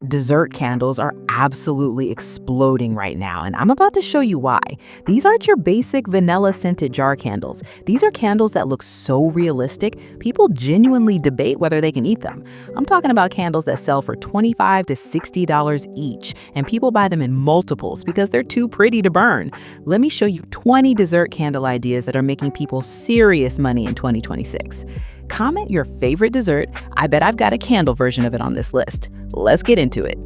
Dessert candles are absolutely exploding right now, and I'm about to show you why. These aren't your basic vanilla scented jar candles. These are candles that look so realistic, people genuinely debate whether they can eat them. I'm talking about candles that sell for $25 to $60 each, and people buy them in multiples because they're too pretty to burn. Let me show you 20 dessert candle ideas that are making people serious money in 2026. Comment your favorite dessert. I bet I've got a candle version of it on this list. Let's get into it.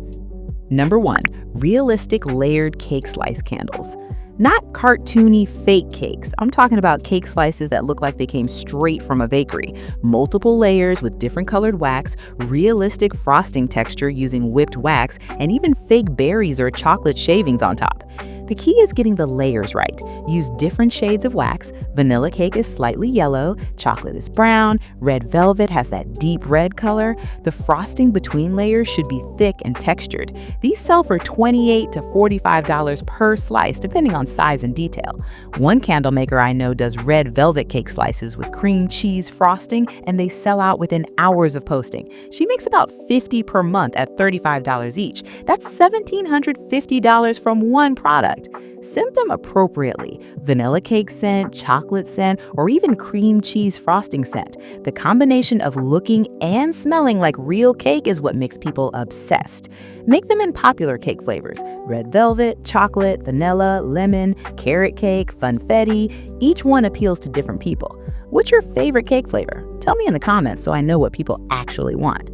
Number 1, realistic layered cake slice candles. Not cartoony fake cakes. I'm talking about cake slices that look like they came straight from a bakery. Multiple layers with different colored wax, realistic frosting texture using whipped wax, and even fake berries or chocolate shavings on top. The key is getting the layers right. Use different shades of wax. Vanilla cake is slightly yellow, chocolate is brown, red velvet has that deep red color. The frosting between layers should be thick and textured. These sell for $28 to $45 per slice, depending on size and detail. One candle maker I know does red velvet cake slices with cream cheese frosting, and they sell out within hours of posting. She makes about 50 per month at $35 each. That's $1,750 from one product. Scent them appropriately. Vanilla cake scent, chocolate scent, or even cream cheese frosting scent. The combination of looking and smelling like real cake is what makes people obsessed. Make them in popular cake flavors: red velvet, chocolate, vanilla, lemon, carrot cake, funfetti. Each one appeals to different people. What's your favorite cake flavor? Tell me in the comments so I know what people actually want.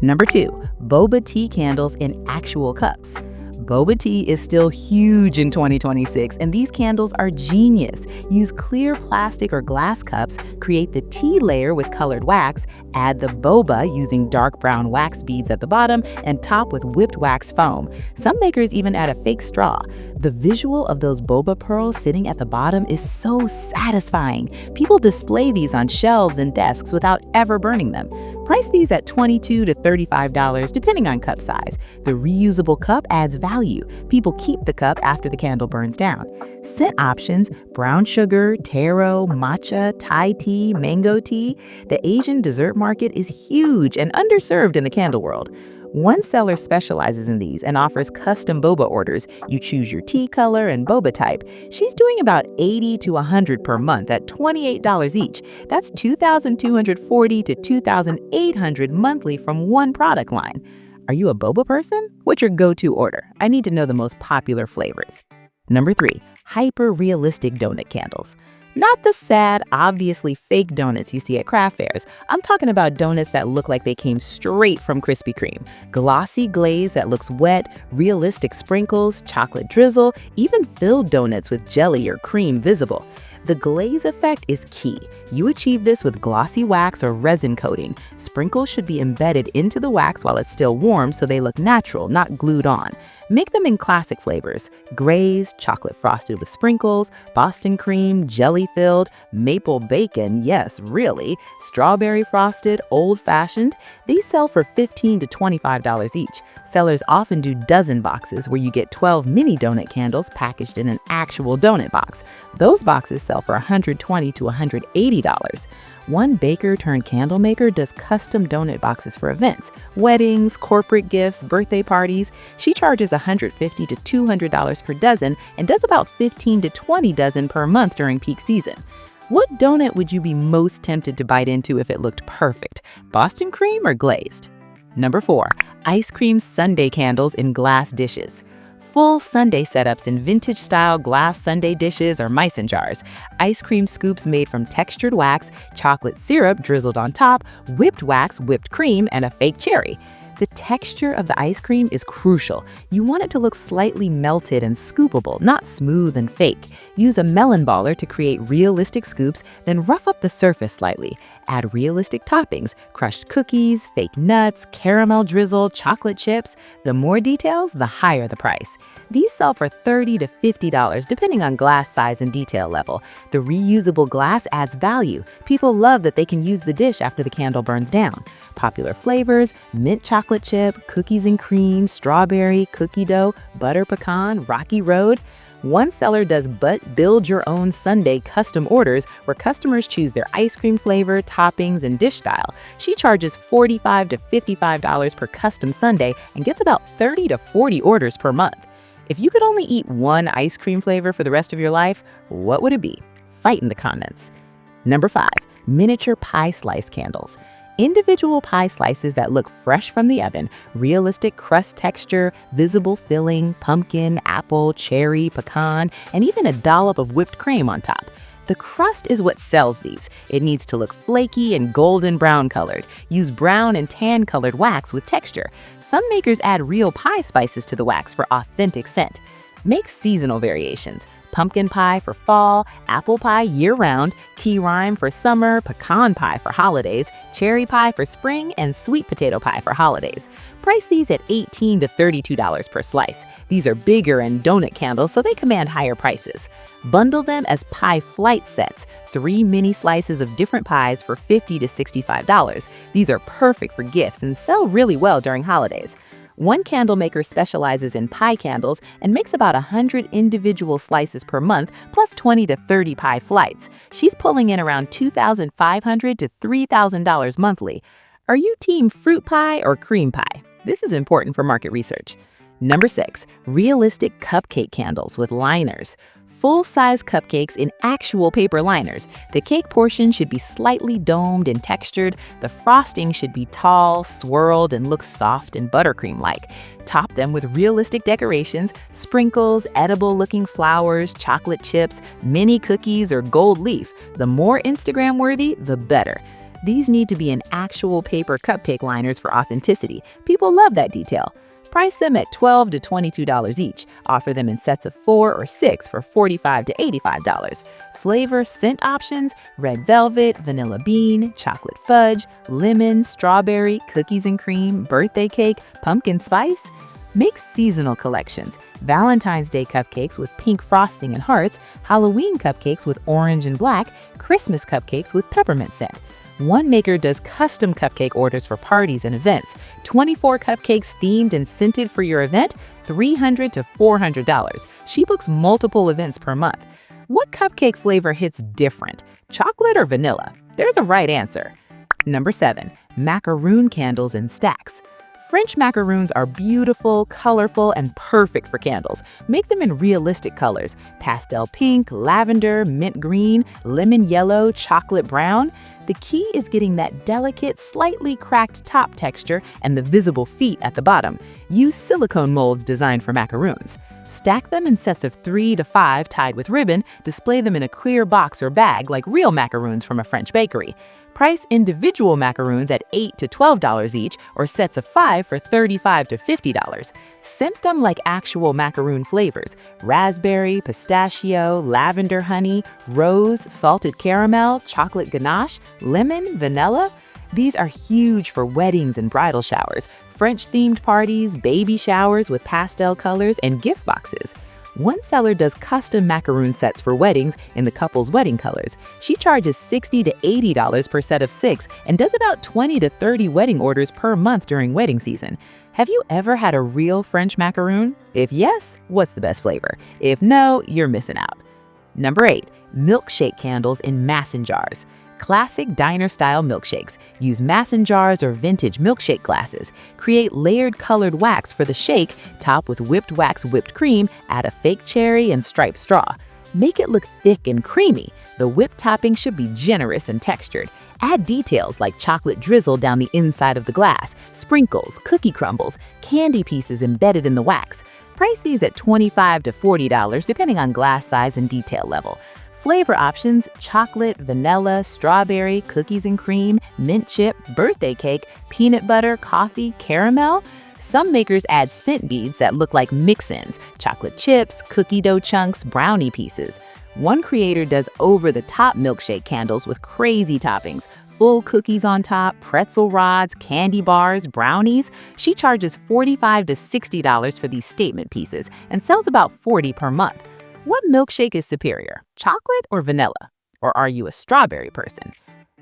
Number 2, boba tea candles in actual cups. Boba tea is still huge in 2026, and these candles are genius. Use clear plastic or glass cups, create the tea layer with colored wax, add the boba using dark brown wax beads at the bottom, and top with whipped wax foam. Some makers even add a fake straw. The visual of those boba pearls sitting at the bottom is so satisfying. People display these on shelves and desks without ever burning them. Price these at $22 to $35 depending on cup size. The reusable cup adds value. People keep the cup after the candle burns down. Scent options: brown sugar, taro, matcha, Thai tea, mango tea. The Asian dessert market is huge and underserved in the candle world. One seller specializes in these and offers custom boba orders. You choose your tea color and boba type. She's doing about $80 to $100 per month at $28 each. That's $2,240 to $2,800 monthly from one product line. Are you a boba person? What's your go-to order? I need to know the most popular flavors. Number 3, hyper-realistic donut candles. Not the sad, obviously fake donuts you see at craft fairs. I'm talking about donuts that look like they came straight from Krispy Kreme. Glossy glaze that looks wet, realistic sprinkles, chocolate drizzle, even filled donuts with jelly or cream visible. The glaze effect is key. You achieve this with glossy wax or resin coating. Sprinkles should be embedded into the wax while it's still warm so they look natural, not glued on. Make them in classic flavors: glazed, chocolate frosted with sprinkles, Boston cream, jelly filled, maple bacon, yes, really, strawberry frosted, old fashioned. These sell for $15 to $25 each. Sellers often do dozen boxes where you get 12 mini donut candles packaged in an actual donut box. Those boxes sell for $120 to $180. One baker turned candle maker does custom donut boxes for events, weddings, corporate gifts, birthday parties. She charges $150 to $200 per dozen and does about 15 to 20 dozen per month during peak season. What donut would you be most tempted to bite into if it looked perfect? Boston cream or glazed? Number 4, ice cream sundae candles in glass dishes. Full sundae setups in vintage-style glass sundae dishes or mason jars. Ice cream scoops made from textured wax, chocolate syrup drizzled on top, whipped wax, whipped cream, and a fake cherry. The texture of the ice cream is crucial. You want it to look slightly melted and scoopable, not smooth and fake. Use a melon baller to create realistic scoops, then rough up the surface slightly. Add realistic toppings: crushed cookies, fake nuts, caramel drizzle, chocolate chips. The more details, the higher the price. These sell for $30 to $50 depending on glass size and detail level. The reusable glass adds value. People love that they can use the dish after the candle burns down. Popular flavors: mint chocolate chip, cookies and cream, strawberry, cookie dough, butter pecan, rocky road. One seller does build your own sundae custom orders where customers choose their ice cream flavor, toppings, and dish style. She charges $45 to $55 per custom sundae and gets about 30 to 40 orders per month. If you could only eat one ice cream flavor for the rest of your life, what would it be? Fight in the comments. Number 5, miniature pie slice candles. Individual pie slices that look fresh from the oven, realistic crust texture, visible filling, pumpkin, apple, cherry, pecan, and even a dollop of whipped cream on top. The crust is what sells these. It needs to look flaky and golden brown colored. Use brown and tan colored wax with texture. Some makers add real pie spices to the wax for authentic scent. Make seasonal variations. Pumpkin pie for fall, apple pie year-round, key lime for summer, pecan pie for holidays, cherry pie for spring, and sweet potato pie for holidays. Price these at $18 to $32 per slice. These are bigger and donut candles, so they command higher prices. Bundle them as pie flight sets, 3 mini slices of different pies for $50 to $65. These are perfect for gifts and sell really well during holidays. One candle maker specializes in pie candles and makes about 100 individual slices per month, plus 20 to 30 pie flights. She's pulling in around $2,500 to $3,000 monthly. Are you team fruit pie or cream pie? This is important for market research. Number 6, realistic cupcake candles with liners. Full-size cupcakes in actual paper liners. The cake portion should be slightly domed and textured. The frosting should be tall, swirled, and look soft and buttercream-like. Top them with realistic decorations, sprinkles, edible-looking flowers, chocolate chips, mini cookies, or gold leaf. The more Instagram-worthy, the better. These need to be in actual paper cupcake liners for authenticity. People love that detail. Price them at $12 to $22 each. Offer them in sets of 4 or 6 for $45 to $85. Flavor scent options: red velvet, vanilla bean, chocolate fudge, lemon, strawberry, cookies and cream, birthday cake, pumpkin spice. Make seasonal collections: Valentine's Day cupcakes with pink frosting and hearts, Halloween cupcakes with orange and black, Christmas cupcakes with peppermint scent. One maker does custom cupcake orders for parties and events. 24 cupcakes themed and scented for your event, $300 to $400. She books multiple events per month. What cupcake flavor hits different? Chocolate or vanilla? There's a right answer. Number 7, macaroon candles in stacks. French macaroons are beautiful, colorful, and perfect for candles. Make them in realistic colors: pastel pink, lavender, mint green, lemon yellow, chocolate brown. The key is getting that delicate, slightly cracked top texture and the visible feet at the bottom. Use silicone molds designed for macaroons. Stack them in sets of 3 to 5 tied with ribbon. Display them in a clear box or bag like real macaroons from a French bakery. Price individual macaroons at $8 to $12 each, or sets of 5 for $35 to $50. Scent them like actual macaroon flavors: raspberry, pistachio, lavender honey, rose, salted caramel, chocolate ganache, lemon, vanilla. These are huge for weddings and bridal showers, French-themed parties, baby showers with pastel colors, and gift boxes. One seller does custom macaroon sets for weddings in the couple's wedding colors. She charges $60 to $80 per set of 6 and does about 20 to 30 wedding orders per month during wedding season. Have you ever had a real French macaroon? If yes, what's the best flavor? If no, you're missing out. Number 8, milkshake candles in mason jars. Classic diner-style milkshakes. Use mason jars or vintage milkshake glasses. Create layered colored wax for the shake, top with whipped wax whipped cream, add a fake cherry and striped straw. Make it look thick and creamy. The whipped topping should be generous and textured. Add details like chocolate drizzle down the inside of the glass, sprinkles, cookie crumbles, candy pieces embedded in the wax. Price these at $25 to $40 depending on glass size and detail level. Flavor options: chocolate, vanilla, strawberry, cookies and cream, mint chip, birthday cake, peanut butter, coffee, caramel. Some makers add scent beads that look like mix-ins: chocolate chips, cookie dough chunks, brownie pieces. One creator does over-the-top milkshake candles with crazy toppings: full cookies on top, pretzel rods, candy bars, brownies. She charges $45 to $60 for these statement pieces and sells about 40 per month. What milkshake is superior, chocolate or vanilla? Or are you a strawberry person?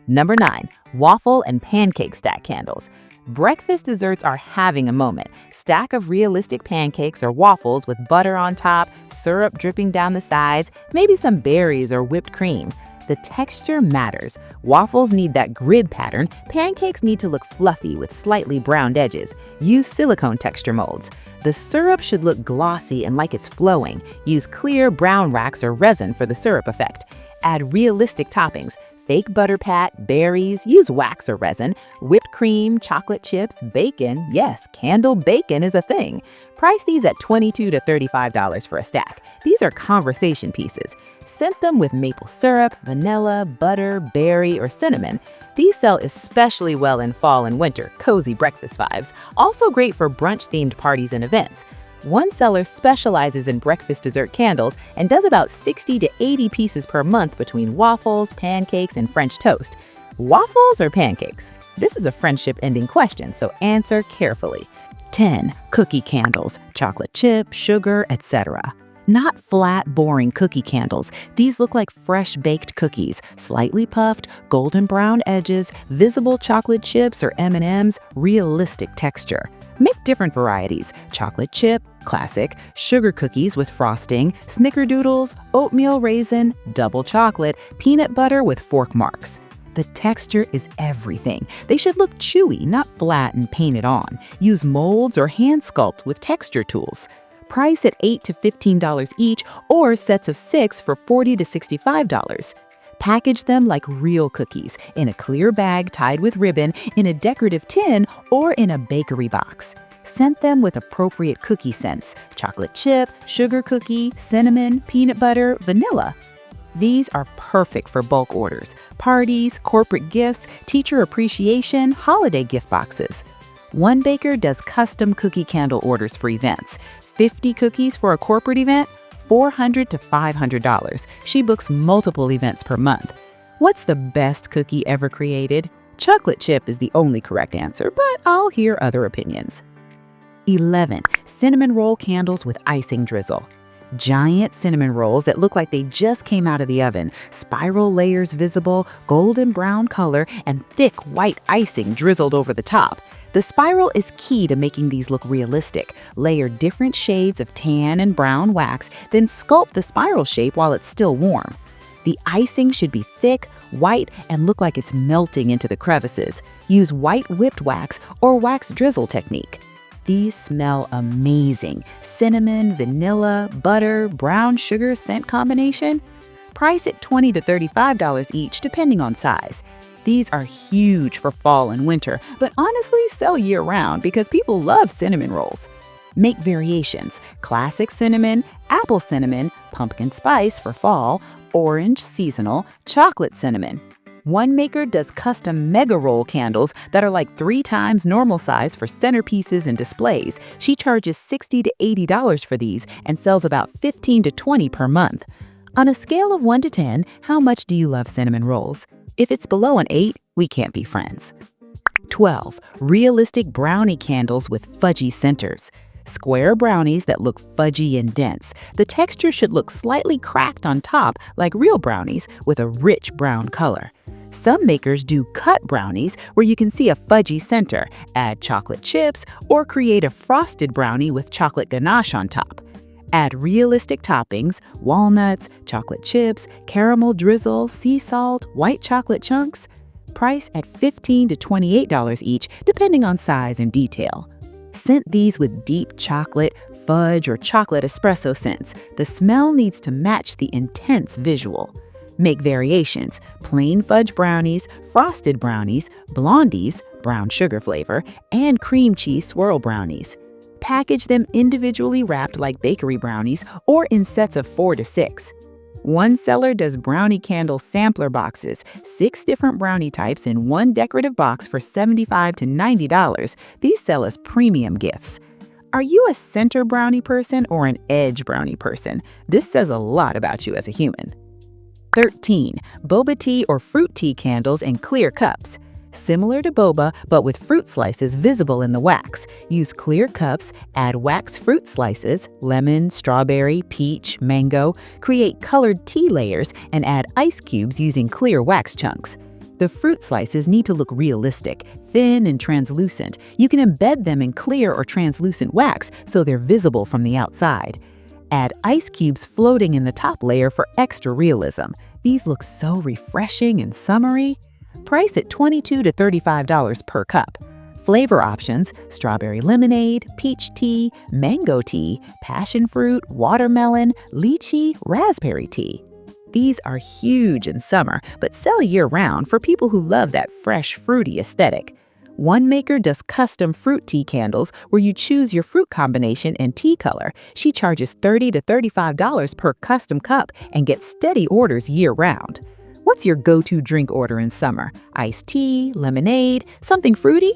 Number 9, waffle and pancake stack candles. Breakfast desserts are having a moment. Stack of realistic pancakes or waffles with butter on top, syrup dripping down the sides, maybe some berries or whipped cream. The texture matters. Waffles need that grid pattern. Pancakes need to look fluffy with slightly browned edges. Use silicone texture molds. The syrup should look glossy and like it's flowing. Use clear brown wax or resin for the syrup effect. Add realistic toppings. Fake butter pat, berries, use wax or resin, whipped cream, chocolate chips, bacon. Yes, candle bacon is a thing. Price these at $22 to $35 for a stack. These are conversation pieces. Scent them with maple syrup, vanilla, butter, berry, or cinnamon. These sell especially well in fall and winter, cozy breakfast vibes. Also great for brunch-themed parties and events. One seller specializes in breakfast dessert candles and does about 60 to 80 pieces per month between waffles, pancakes, and French toast. Waffles or pancakes? This is a friendship-ending question, so answer carefully. 10. Cookie candles, chocolate chip, sugar, etc. Not flat, boring cookie candles. These look like fresh baked cookies, slightly puffed, golden brown edges, visible chocolate chips or M&Ms, realistic texture. Make different varieties: chocolate chip, classic, sugar cookies with frosting, snickerdoodles, oatmeal raisin, double chocolate, peanut butter with fork marks. The texture is everything. They should look chewy, not flat and painted on. Use molds or hand sculpt with texture tools. Price at $8 to $15 each, or sets of 6 for $40 to $65. Package them like real cookies, in a clear bag tied with ribbon, in a decorative tin, or in a bakery box. Scent them with appropriate cookie scents: chocolate chip, sugar cookie, cinnamon, peanut butter, vanilla. These are perfect for bulk orders, parties, corporate gifts, teacher appreciation, holiday gift boxes. One baker does custom cookie candle orders for events. 50 cookies for a corporate event? $400 to $500. She books multiple events per month. What's the best cookie ever created? Chocolate chip is the only correct answer, but I'll hear other opinions. 11. Cinnamon roll candles with icing drizzle. Giant cinnamon rolls that look like they just came out of the oven, spiral layers visible, golden brown color, and thick white icing drizzled over the top. The spiral is key to making these look realistic. Layer different shades of tan and brown wax, then sculpt the spiral shape while it's still warm. The icing should be thick, white, and look like it's melting into the crevices. Use white whipped wax or wax drizzle technique. These smell amazing. Cinnamon, vanilla, butter, brown sugar scent combination. Price at $20 to $35 each, depending on size. These are huge for fall and winter, but honestly sell year-round because people love cinnamon rolls. Make variations: classic cinnamon, apple cinnamon, pumpkin spice for fall, orange seasonal, chocolate cinnamon. One maker does custom mega roll candles that are like 3 times normal size for centerpieces and displays. She charges $60 to $80 for these and sells about 15 to 20 per month. On a scale of 1 to 10, how much do you love cinnamon rolls? If it's below an 8, we can't be friends. 12. Realistic brownie candles with fudgy centers. Square brownies that look fudgy and dense. The texture should look slightly cracked on top, like real brownies, with a rich brown color. Some makers do cut brownies where you can see a fudgy center, add chocolate chips, or create a frosted brownie with chocolate ganache on top. Add realistic toppings: walnuts, chocolate chips, caramel drizzle, sea salt, white chocolate chunks. Price at $15 to $28 each, depending on size and detail. Scent these with deep chocolate, fudge, or chocolate espresso scents. The smell needs to match the intense visual. Make variations: plain fudge brownies, frosted brownies, blondies, brown sugar flavor, and cream cheese swirl brownies. Package them individually wrapped like bakery brownies or in sets of 4 to 6. One seller does brownie candle sampler boxes, 6 different brownie types in one decorative box for $75 to $90. These sell as premium gifts. Are you a center brownie person or an edge brownie person? This says a lot about you as a human. 13. Boba tea or fruit tea candles in clear cups. Similar to boba, but with fruit slices visible in the wax. Use clear cups, add wax fruit slices, lemon, strawberry, peach, mango. Create colored tea layers and add ice cubes using clear wax chunks. The fruit slices need to look realistic, thin and translucent. You can embed them in clear or translucent wax so they're visible from the outside. Add ice cubes floating in the top layer for extra realism. These look so refreshing and summery. Price at $22 to $35 per cup. Flavor options: strawberry lemonade, peach tea, mango tea, passion fruit, watermelon, lychee, raspberry tea. These are huge in summer, but sell year-round for people who love that fresh, fruity aesthetic. One maker does custom fruit tea candles where you choose your fruit combination and tea color. She charges $30 to $35 per custom cup and gets steady orders year-round. What's your go-to drink order in summer? Iced tea, lemonade, something fruity?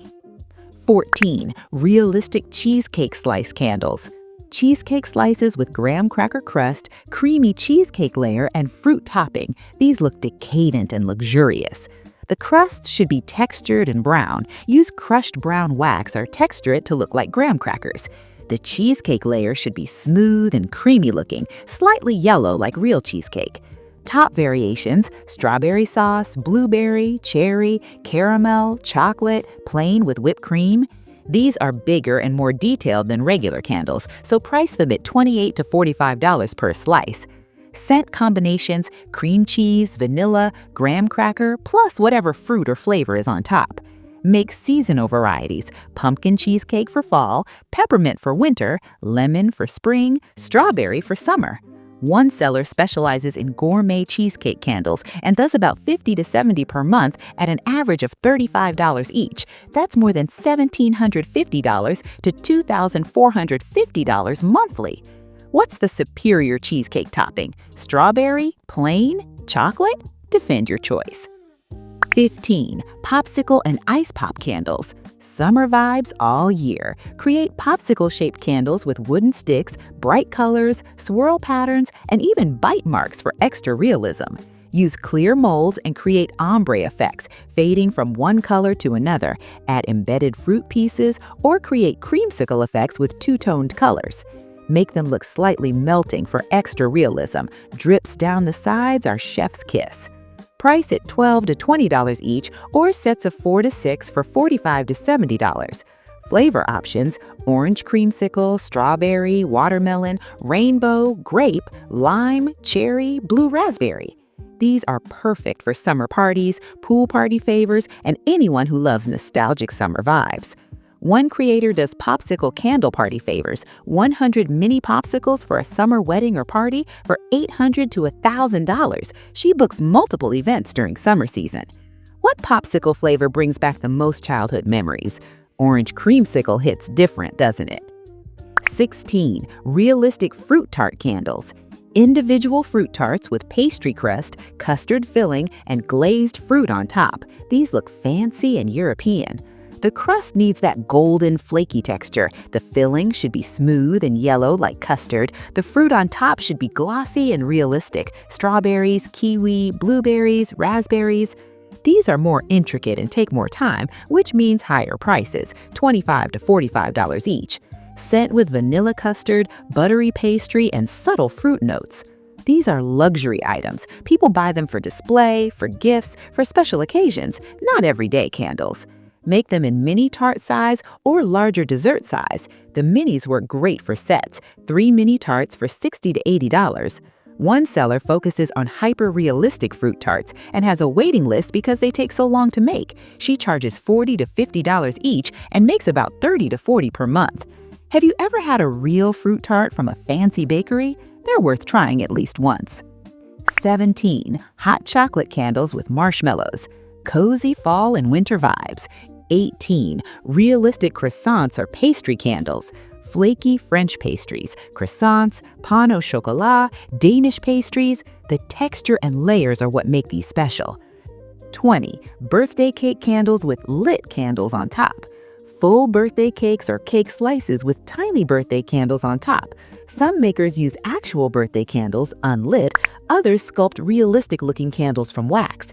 14. Realistic cheesecake slice candles. Cheesecake slices with graham cracker crust, creamy cheesecake layer, and fruit topping. These look decadent and luxurious. The crust should be textured and brown. Use crushed brown wax or texture it to look like graham crackers. The cheesecake layer should be smooth and creamy looking, slightly yellow like real cheesecake. Top variations: strawberry sauce, blueberry, cherry, caramel, chocolate, plain with whipped cream. These are bigger and more detailed than regular candles, so price them at $28 to $45 per slice. Scent combinations: cream cheese, vanilla, graham cracker, plus whatever fruit or flavor is on top. Make seasonal varieties: pumpkin cheesecake for fall, peppermint for winter, lemon for spring, strawberry for summer. One seller specializes in gourmet cheesecake candles and does about $50 to $70 per month at an average of $35 each. That's more than $1,750 to $2,450 monthly. What's the superior cheesecake topping? Strawberry? Plain? Chocolate? Defend your choice. 15. Popsicle and ice pop candles. Summer vibes all year. Create popsicle-shaped candles with wooden sticks, bright colors, swirl patterns, and even bite marks for extra realism. Use clear molds and create ombre effects, fading from one color to another. Add embedded fruit pieces or create creamsicle effects with two-toned colors. Make them look slightly melting for extra realism. Drips down the sides are chef's kiss. Price at $12 to $20 each, or sets of 4 to 6 for $45 to $70. Flavor options: orange creamsicle, strawberry, watermelon, rainbow, grape, lime, cherry, blue raspberry. These are perfect for summer parties, pool party favors, and anyone who loves nostalgic summer vibes. One creator does popsicle candle party favors: 100 mini popsicles for a summer wedding or party for $800 to $1,000. She books multiple events during summer season. What popsicle flavor brings back the most childhood memories? Orange creamsicle hits different, doesn't it? 16. Realistic fruit tart candles. Individual fruit tarts with pastry crust, custard filling, and glazed fruit on top. These look fancy and European. The crust needs that golden, flaky texture. The filling should be smooth and yellow like custard. The fruit on top should be glossy and realistic: strawberries, kiwi, blueberries, raspberries. These are more intricate and take more time, which means higher prices, $25 to $45 each. Scent with vanilla custard, buttery pastry, and subtle fruit notes. These are luxury items. People buy them for display, for gifts, for special occasions, not everyday candles. Make them in mini tart size or larger dessert size. The minis work great for sets: 3 mini tarts for $60 to $80. One seller focuses on hyper-realistic fruit tarts and has a waiting list because they take so long to make. She charges $40 to $50 each and makes about $30 to $40 per month. Have you ever had a real fruit tart from a fancy bakery? They're worth trying at least once. 17. Hot chocolate candles with marshmallows. Cozy fall and winter vibes. 18. Realistic croissants or pastry candles. Flaky French pastries, croissants, pain au chocolat, Danish pastries. The texture and layers are what make these special. 20. Birthday cake candles with lit candles on top. Full birthday cakes or cake slices with tiny birthday candles on top. Some makers use actual birthday candles, unlit. Others sculpt realistic-looking candles from wax.